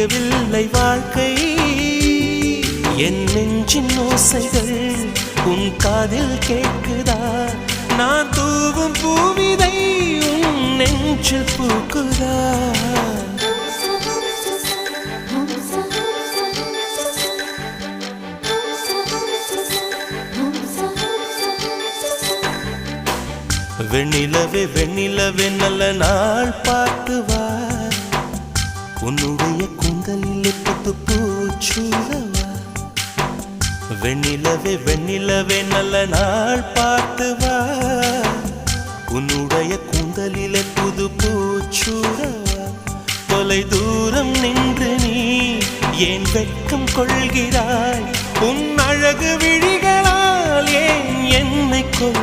விடியவில்லை வாழ்க்கை என் நெஞ்சின் ஓசைகள் உன் காதில் கேட்குதா நான் தூவும் பூவிதை உன் நெஞ்சில் பூக்குதா வெண்ணிலவே வெண்ணிலவே நல்ல நாள் பார்த்து வா உன்னுடைய கூந்தலில் புத்து பூச்சூடவா வெண்ணிலவே வெண்ணிலவே நல்ல நாள் பார்த்து வா உன்னுடைய கூந்தலில் புது பூச்சூடவா தொலை தூரம் நின்று நீ ஏன் வெட்கம் கொள்கிறாய் உன் அழகு விழிகளால் ஏன் என்னை கொள்